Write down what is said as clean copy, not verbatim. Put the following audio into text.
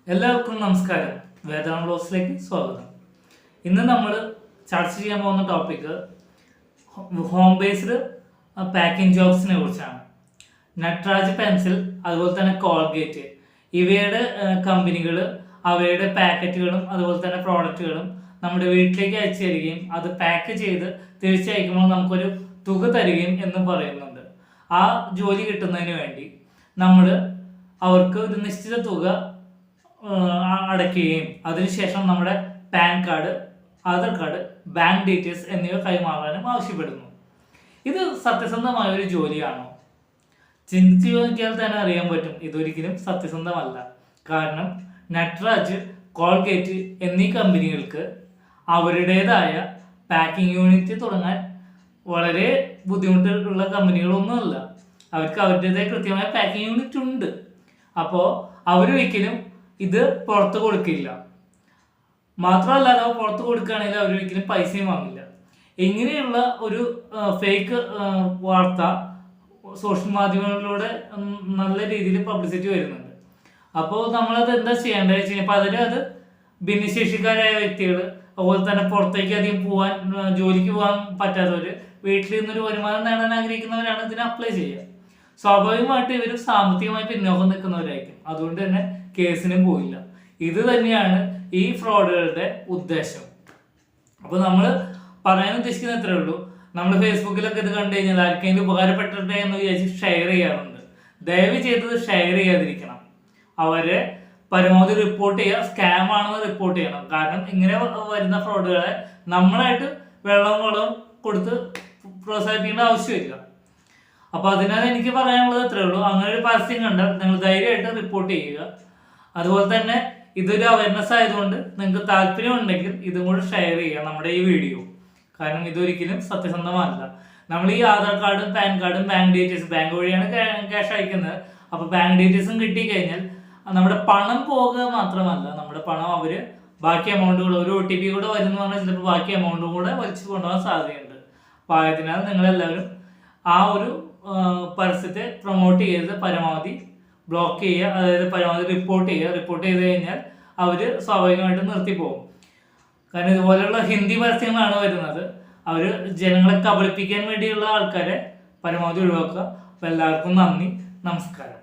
എല്ലാവർക്കും നമസ്കാരം. വേദന ബ്ലോഗ്സിലേക്ക് സ്വാഗതം. ഇന്ന് നമ്മൾ ചർച്ച ചെയ്യാൻ പോകുന്ന ടോപ്പിക്ക് ഹോം ബേസ്ഡ് പാക്കിംഗ് ജോബ്സിനെ കുറിച്ചാണ്. നട്രാജ് പെൻസിൽ, അതുപോലെ തന്നെ കോൾഗേറ്റ്, ഇവയുടെ കമ്പനികൾ അവയുടെ പാക്കറ്റുകളും അതുപോലെ തന്നെ പ്രോഡക്റ്റുകളും നമ്മുടെ വീട്ടിലേക്ക് അയച്ചു തരികയും അത് പാക്ക് ചെയ്ത് തിരിച്ചയക്കുമ്പോൾ നമുക്കൊരു തുക തരികയും എന്നും പറയുന്നുണ്ട്. ആ ജോലി കിട്ടുന്നതിന് വേണ്ടി നമ്മൾ അവർക്ക് ഒരു നിശ്ചിത തുക അടയ്ക്കുകയും അതിനുശേഷം നമ്മുടെ pan card, Aadhaar card, bank details എന്നിവ കൈമാറാനും ആവശ്യപ്പെടുന്നു. ഇത് സത്യസന്ധമായ ഒരു ജോലിയാണോ? ചിന്തിച്ചു നോക്കിയാൽ തന്നെ അറിയാൻ പറ്റും ഇതൊരിക്കലും സത്യസന്ധമല്ല. കാരണം നട്രാജ്, കോൾഗേറ്റ് എന്നീ കമ്പനികൾക്ക് അവരുടേതായ പാക്കിംഗ് യൂണിറ്റ് തുടങ്ങാൻ വളരെ ബുദ്ധിമുട്ടുള്ള കമ്പനികളൊന്നുമല്ല. അവർക്ക് അവരുടേതായ കൃത്യമായ പാക്കിംഗ് യൂണിറ്റ് ഉണ്ട്. അപ്പോൾ അവരൊരിക്കലും ഇത് പുറത്ത് കൊടുക്കില്ല. മാത്രമല്ല, അത് പുറത്ത് കൊടുക്കുകയാണെങ്കിൽ അവരൊരിക്കലും പൈസയും വാങ്ങില്ല. ഇങ്ങനെയുള്ള ഒരു ഫേക്ക് വാർത്ത സോഷ്യൽ മാധ്യമങ്ങളിലൂടെ നല്ല രീതിയിൽ പബ്ലിസിറ്റി വരുന്നുണ്ട്. അപ്പോൾ നമ്മളത് എന്താ ചെയ്യേണ്ടത് വെച്ച് കഴിഞ്ഞാൽ പലരും അത് ഭിന്നശേഷിക്കാരായ വ്യക്തികൾ, അതുപോലെ തന്നെ പുറത്തേക്ക് അധികം ജോലിക്ക് പോകാൻ പറ്റാത്തവർ, വീട്ടിൽ നിന്നൊരു വരുമാനം നേടാൻ ആഗ്രഹിക്കുന്നവരാണ് ഇതിന് അപ്ലൈ ചെയ്യുക. സ്വാഭാവികമായിട്ട് ഇവർ സാമ്പത്തികമായി പിന്നോക്കം നിൽക്കുന്നവരായിരിക്കും. അതുകൊണ്ട് തന്നെ കേസിനും പോയില്ല. ഇത് തന്നെയാണ് ഈ ഫ്രോഡുകളുടെ ഉദ്ദേശം. അപ്പോൾ നമ്മൾ പറയാൻ ഉദ്ദേശിക്കുന്ന എത്രയേ ഉള്ളൂ, നമ്മൾ ഫേസ്ബുക്കിലൊക്കെ ഇത് കണ്ടു കഴിഞ്ഞാൽ ആർക്കെങ്കിലും ഉപകാരപ്പെട്ടിട്ടെ എന്ന് വിചാരിച്ച് ഷെയർ ചെയ്യാറുണ്ട്. ദയവ് ചെയ്തത് ഷെയർ ചെയ്യാതിരിക്കണം. അവരെ പരമാവധി റിപ്പോർട്ട് ചെയ്യുക, സ്കാം ആണെന്ന് റിപ്പോർട്ട് ചെയ്യണം. കാരണം ഇങ്ങനെ വരുന്ന ഫ്രോഡുകളെ നമ്മളായിട്ട് വെള്ളവും കൊടുത്ത് പ്രോത്സാഹിപ്പിക്കേണ്ട ആവശ്യമില്ല. അപ്പോൾ അതിനാൽ എനിക്ക് പറയാനുള്ളത് എത്രയേ ഉള്ളൂ, അങ്ങനെ ഒരു പരസ്യം കണ്ടാൽ നിങ്ങൾ ധൈര്യമായിട്ട് റിപ്പോർട്ട് ചെയ്യുക. അതുപോലെ തന്നെ ഇതൊരു അവയർനെസ് ആയതുകൊണ്ട് നിങ്ങൾക്ക് താല്പര്യം ഉണ്ടെങ്കിൽ ഇതും കൂടെ ഷെയർ ചെയ്യുക നമ്മുടെ ഈ വീഡിയോ. കാരണം ഇതൊരിക്കലും സത്യസന്ധമല്ല. നമ്മൾ ഈ ആധാർ കാർഡും പാൻ കാർഡും ബാങ്ക് ഡീറ്റെയിൽസ്, ബാങ്ക് വഴിയാണ് ക്യാഷ് അയക്കുന്നത്. അപ്പോൾ ബാങ്ക് ഡീറ്റെയിൽസും കിട്ടിക്കഴിഞ്ഞാൽ നമ്മുടെ പണം പോകുക മാത്രമല്ല, നമ്മുടെ പണം അവർ ബാക്കി എമൗണ്ട് കൂടെ, ഒരു OTP കൂടെ വരുന്നു പറഞ്ഞാൽ ചിലപ്പോൾ ബാക്കി എമൗണ്ടും കൂടെ വലിച്ചു കൊണ്ടുപോകാൻ സാധ്യതയുണ്ട്. അപ്പോൾ ആയതിനാൽ നിങ്ങളെല്ലാവരും ആ ഒരു പരസ്യത്തെ പ്രൊമോട്ട് ചെയ്ത് പരമാവധി ബ്ലോക്ക് ചെയ്യുക. അതായത് പരമാവധി റിപ്പോർട്ട് ചെയ്യുക. റിപ്പോർട്ട് ചെയ്ത് കഴിഞ്ഞാൽ അവർ സ്വാഭാവികമായിട്ടും നിർത്തിപ്പോകും. കാരണം ഇതുപോലെയുള്ള ഹിന്ദി പരസ്യങ്ങളാണ് വരുന്നത്. അവർ ജനങ്ങളെ കബളിപ്പിക്കാൻ വേണ്ടിയുള്ള ആൾക്കാരെ പരമാവധി ഒഴിവാക്കുക. അപ്പോൾ എല്ലാവർക്കും നന്ദി, നമസ്കാരം.